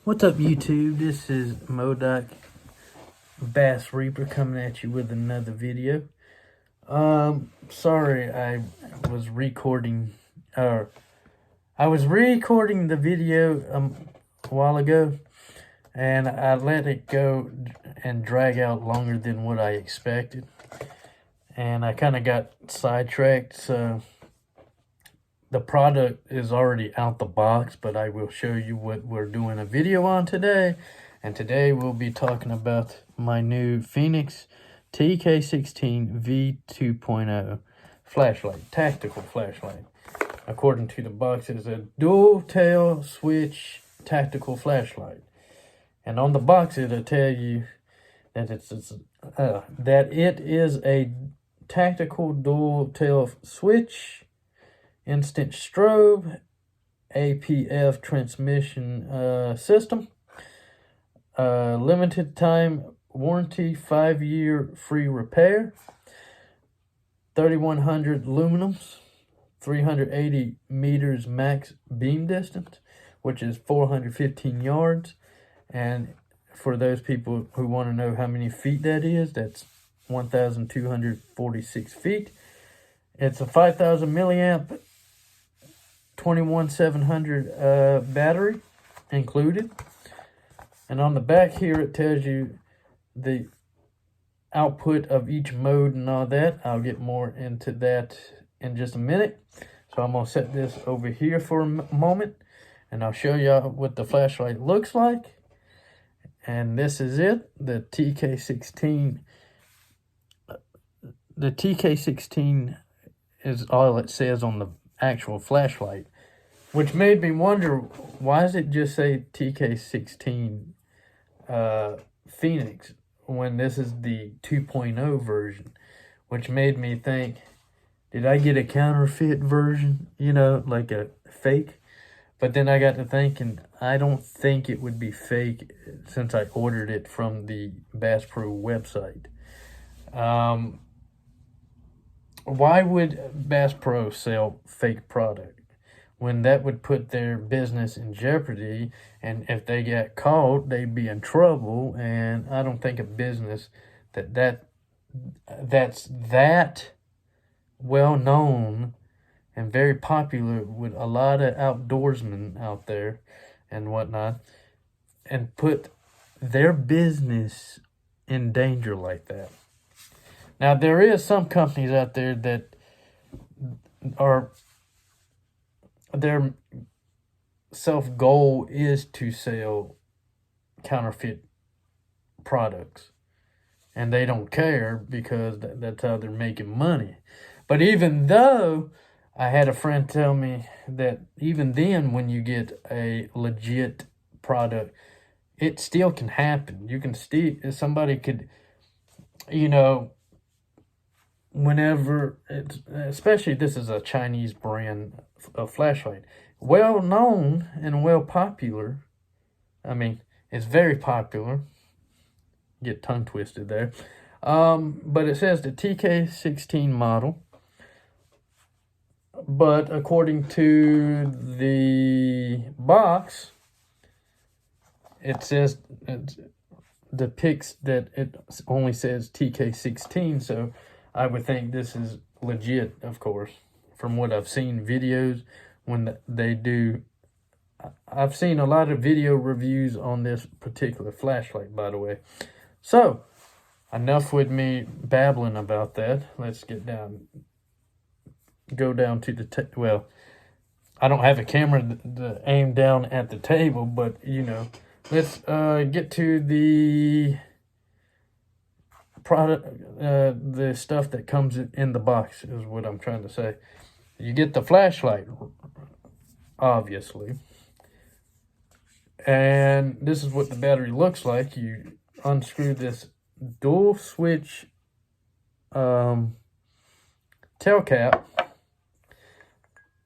What's up, YouTube? This is Modoc Bass Reaper coming at you with another video. Sorry, I was recording the video a while ago, and I let it go and drag out longer than what I expected, and I kind of got sidetracked. So the product is already out the box, but I will show you what we're doing a video on today. And today we'll be talking about my new Fenix TK16 V2.0 flashlight, tactical flashlight. According to the box, it is a dual tail switch tactical flashlight. And on the box, it'll tell you that it is a tactical dual tail switch, instant strobe, APF transmission system, limited time warranty, 5-year free repair, 3100 lumens, 380 meters max beam distance, which is 415 yards. And for those people who want to know how many feet that is, that's 1,246 feet. It's a 5,000 milliamp 21700 battery included. And on the back here it tells you the output of each mode and all that. I'll get more into that in just a minute. So I'm gonna set this over here for a moment, and I'll show y'all what the flashlight looks like. And this is it, the TK16. The TK16 is all it says on the actual flashlight, which made me wonder, why does it just say TK16 Fenix when this is the 2.0 version? Which made me think, did I get a counterfeit version, like a fake? But then I got to thinking, I don't think it would be fake since I ordered it from the Bass Pro website. Why would Bass Pro sell fake product when that would put their business in jeopardy? And if they got caught, they'd be in trouble. And I don't think a business that's that well known and very popular with a lot of outdoorsmen out there and whatnot, and put their business in danger like that. Now, there is some companies out there that their self-goal is to sell counterfeit products. And they don't care because that's how they're making money. But even though, I had a friend tell me that even then, when you get a legit product, it still can happen. You can still, somebody could, whenever it's, especially this is a Chinese brand of flashlight, well known and well popular. I mean, it's very popular. Get tongue twisted there. But it says the TK16 model. But according to the box, it says, it depicts that it only says TK16, so I would think this is legit, of course, from what I've seen videos when they do. I've seen a lot of video reviews on this particular flashlight, by the way. So, enough with me babbling about that. Let's go down to the, well, I don't have a camera to aim down at the table, but, let's get to the product, the stuff that comes in the box is what I'm trying to say. You get the flashlight, obviously, and this is what the battery looks like. You unscrew this dual switch tail cap.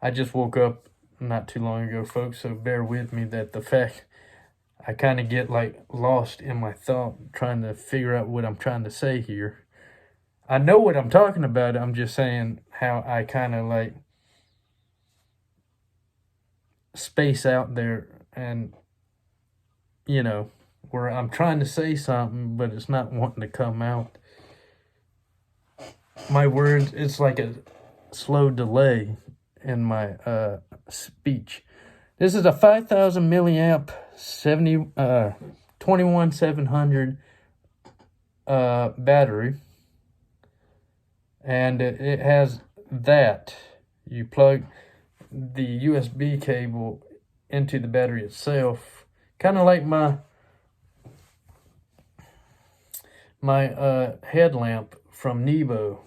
I just woke up not too long ago, folks, so bear with me that the fact I kind of get lost in my thought trying to figure out what I'm trying to say here. I know what I'm talking about. I'm just saying how I kind of space out there and you know, where I'm trying to say something, but it's not wanting to come out. My words, it's like a slow delay in my speech. This is a 5,000 milliamp 21700 battery, and it has that. You plug the USB cable into the battery itself, kind of like my headlamp from Nebo.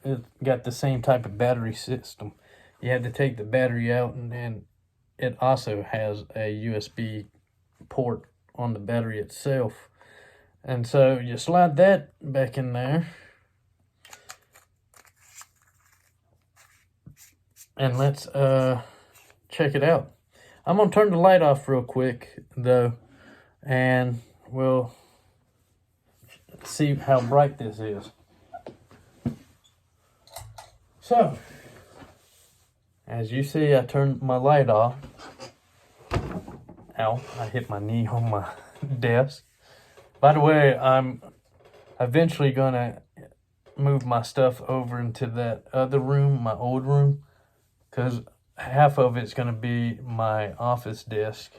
It got the same type of battery system. You have to take the battery out, and then it also has a USB port on the battery itself. And so you slide that back in there. And let's check it out. I'm going to turn the light off real quick, though, and we'll see how bright this is. So, as you see, I turned my light off. Ow, I hit my knee on my desk. By the way, I'm eventually going to move my stuff over into that other room, my old room, because half of it's going to be my office desk,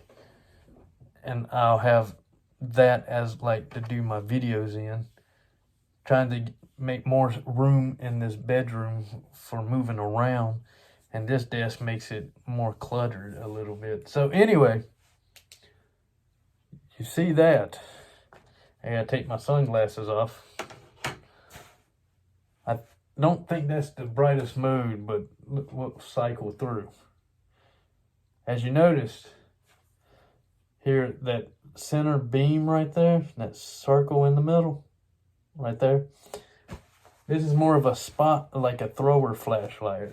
and I'll have that as like to do my videos in. Trying to make more room in this bedroom for moving around, and this desk makes it more cluttered a little bit. So anyway, you see that. I gotta take my sunglasses off. I don't think that's the brightest mode, but we'll cycle through. As you noticed here, that center beam right there, that circle in the middle, right there. This is more of a spot, like a thrower flashlight.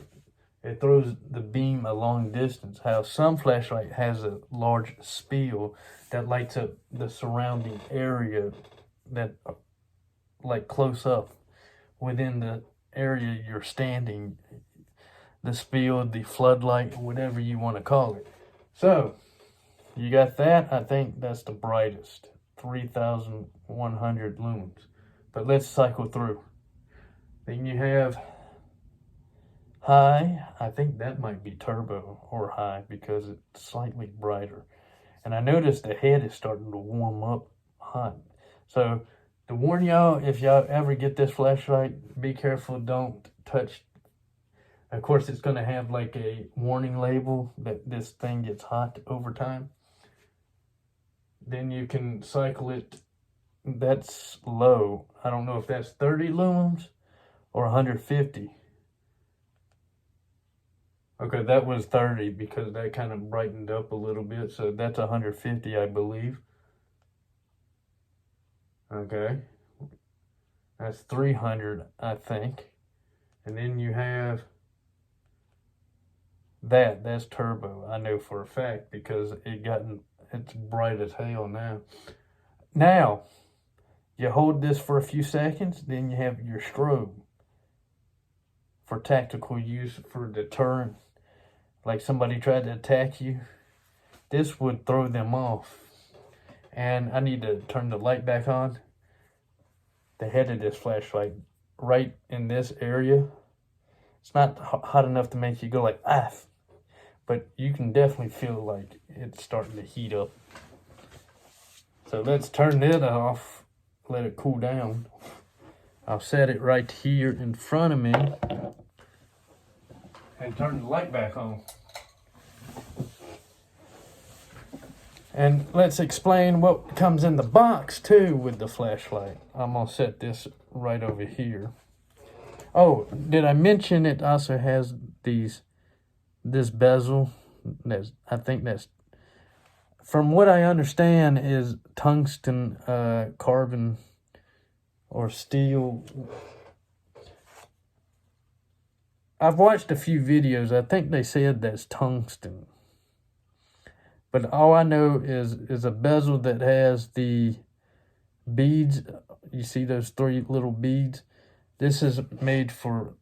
It throws the beam a long distance. How some flashlight has a large spiel that lights up the surrounding area, that like close up within the area you're standing. The spiel, the floodlight, whatever you want to call it. So, you got that. I think that's the brightest, 3,100 lumens. But let's cycle through. Then you have high. I think that might be turbo or high because it's slightly brighter. And I noticed the head is starting to warm up hot. So to warn y'all, if y'all ever get this flashlight, be careful, don't touch. Of course, it's going to have like a warning label that this thing gets hot over time. Then you can cycle it. That's low. I don't know if that's 30 lumens or 150. Okay, that was 30 because that kind of brightened up a little bit. So that's 150, I believe. Okay. That's 300, I think. And then you have that's turbo. I know for a fact because it's bright as hell now. Now, you hold this for a few seconds, then you have your strobe for tactical use, for deterrent. Like somebody tried to attack you, this would throw them off. And I need to turn the light back on. The head of this flashlight, right in this area, it's not hot enough to make you go like, ah, but you can definitely feel like it's starting to heat up. So let's turn it off, let it cool down. I'll set it right here in front of me and turn the light back on. And let's explain what comes in the box too with the flashlight. I'm gonna set this right over here. Oh, did I mention it also has this bezel? I think that's, from what I understand, is tungsten carbon or steel. I've watched a few videos. I think they said that's tungsten. But all I know is a bezel that has the beads. You see those 3 little beads? This is made for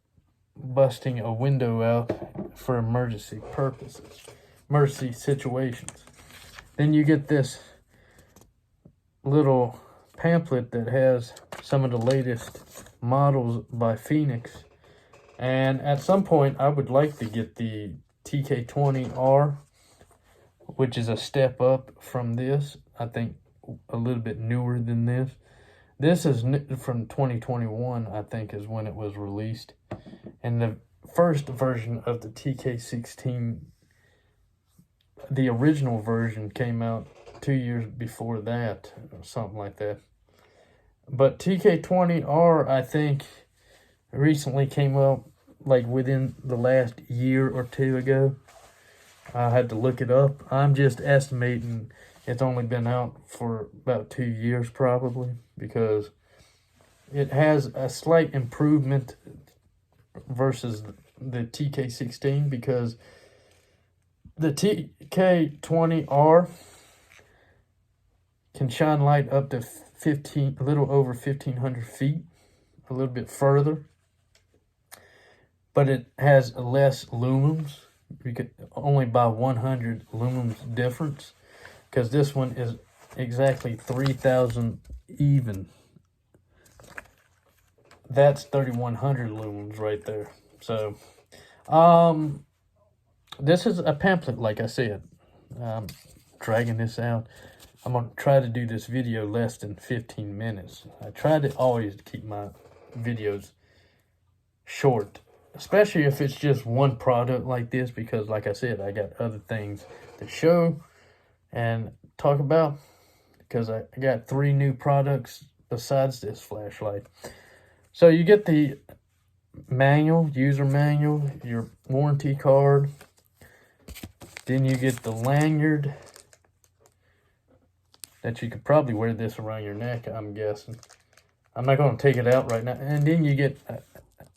busting a window out for emergency purposes, emergency situations. Then you get this little pamphlet that has some of the latest models by Fenix. And at some point, I would like to get the TK20R, which is a step up from this. I think a little bit newer than this. This is from 2021, I think, is when it was released. And the first version of the TK16, the original version, came out 2 years before that, or something like that. But TK20R, I think, recently came out like within the last year or two ago. I had to look it up. I'm just estimating it's only been out for about 2 years probably, because it has a slight improvement versus the TK16, because the TK20R can shine light up to a little over 1,500 feet, a little bit further, but it has less lumens. You could only buy 100 lumens difference, because this one is exactly 3,000 even. That's 3,100 lumens right there. So, this is a pamphlet, like I said. I'm dragging this out. I'm going to try to do this video less than 15 minutes. I try to always keep my videos short, especially if it's just one product like this, because like I said, I got other things to show and talk about, because I got 3 new products besides this flashlight. So you get the manual, user manual, your warranty card, then you get the lanyard that you could probably wear this around your neck, I'm guessing. I'm not going to take it out right now. And then you get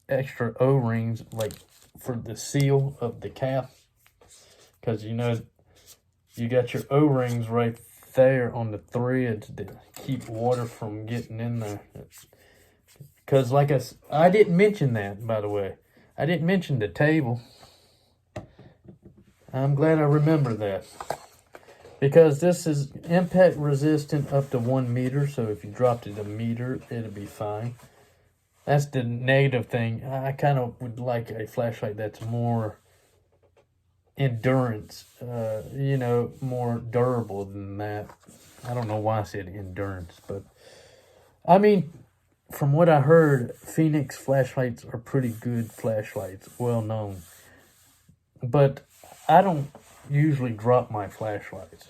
extra O-rings, like for the seal of the cap, because you know you got your O-rings right there on the threads to keep water from getting in there. Because like I didn't mention that, by the way. I didn't mention the table. I'm glad I remember that, because this is impact resistant up to 1 meter. So if you dropped it a meter, it'll be fine. That's the negative thing. I kind of would like a flashlight that's more endurance, you know, more durable than that. I don't know why I said endurance, but I mean, from what I heard, Fenix flashlights are pretty good flashlights, well known. But I don't usually drop my flashlights.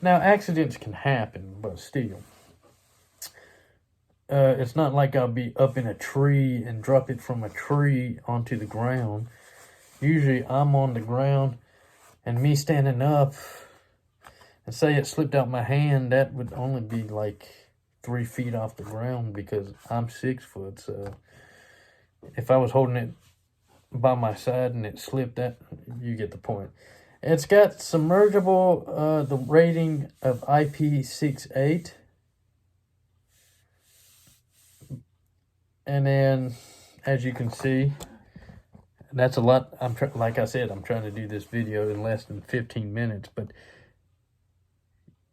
Now, accidents can happen, but still. It's not like I'll be up in a tree and drop it from a tree onto the ground. Usually I'm on the ground, and me standing up, and say it slipped out my hand, that would only be like 3 feet off the ground, because I'm 6 foot. So if I was holding it by my side and it slipped, that, you get the point. It's got submergible, the rating of IP68. And then, as you can see, that's a lot. Like I said, I'm trying to do this video in less than 15 minutes, but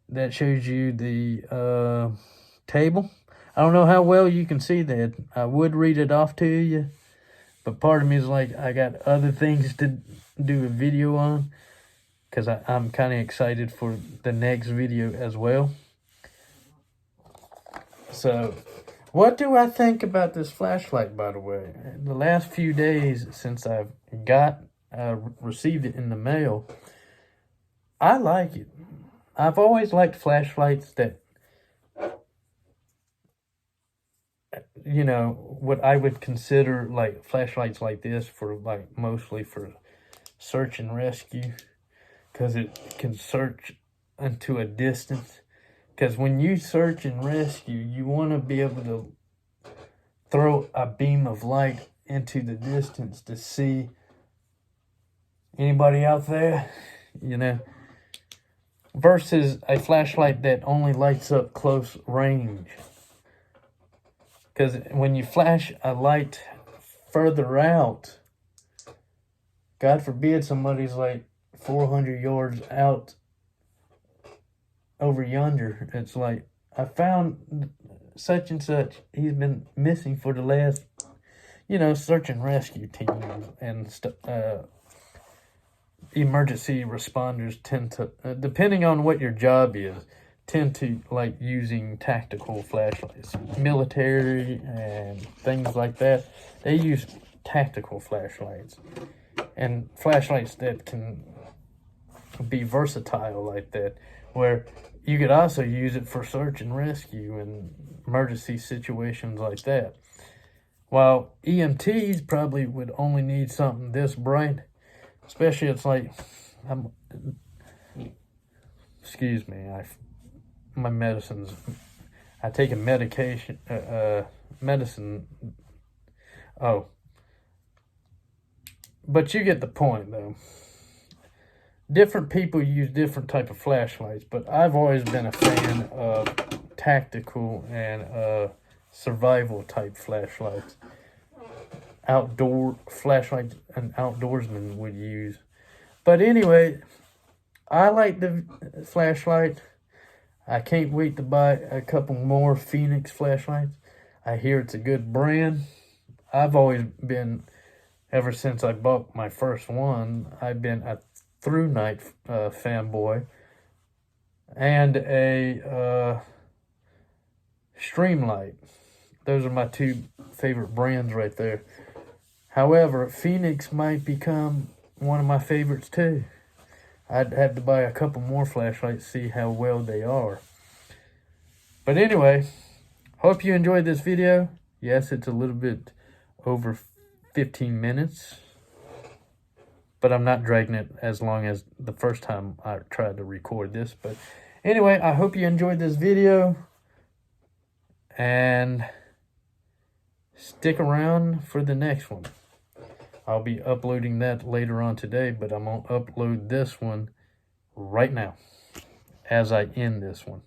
that shows you the table. I don't know how well you can see that. I would read it off to you, but part of me is like, I got other things to do a video on, because I'm kind of excited for the next video as well. So, what do I think about this flashlight, by the way? The last few days since I've received it in the mail, I like it. I've always liked flashlights that, you know, what I would consider like flashlights like this for like mostly for search and rescue, because it can search into a distance. Because when you search and rescue, you want to be able to throw a beam of light into the distance to see anybody out there, you know, versus a flashlight that only lights up close range. Because when you flash a light further out, God forbid somebody's like 400 yards out over yonder, it's like I found such and such. He's been missing for the last, search and rescue teams and emergency responders tend to, depending on what your job is, tend to like using tactical flashlights. Military and things like that, they use tactical flashlights. And flashlights that can be versatile like that, where you could also use it for search and rescue and emergency situations like that. While EMTs probably would only need something this bright, especially it's like, excuse me, my medicines, I take a medicine, but you get the point though. Different people use different type of flashlights, but I've always been a fan of tactical and survival type flashlights. Outdoor flashlights an outdoorsman would use. But anyway, I like the flashlight. I can't wait to buy a couple more Fenix flashlights. I hear it's a good brand. I've always been, ever since I bought my first one, I've been a through night fanboy and a Streamlight. Those are my two favorite brands right there. However, Fenix might become one of my favorites too. I'd have to buy a couple more flashlights, see how well they are. But anyway, hope you enjoyed this video. Yes, it's a little bit over 15 minutes. But I'm not dragging it as long as the first time I tried to record this. But anyway, I hope you enjoyed this video. And stick around for the next one. I'll be uploading that later on today, but I'm going to upload this one right now as I end this one.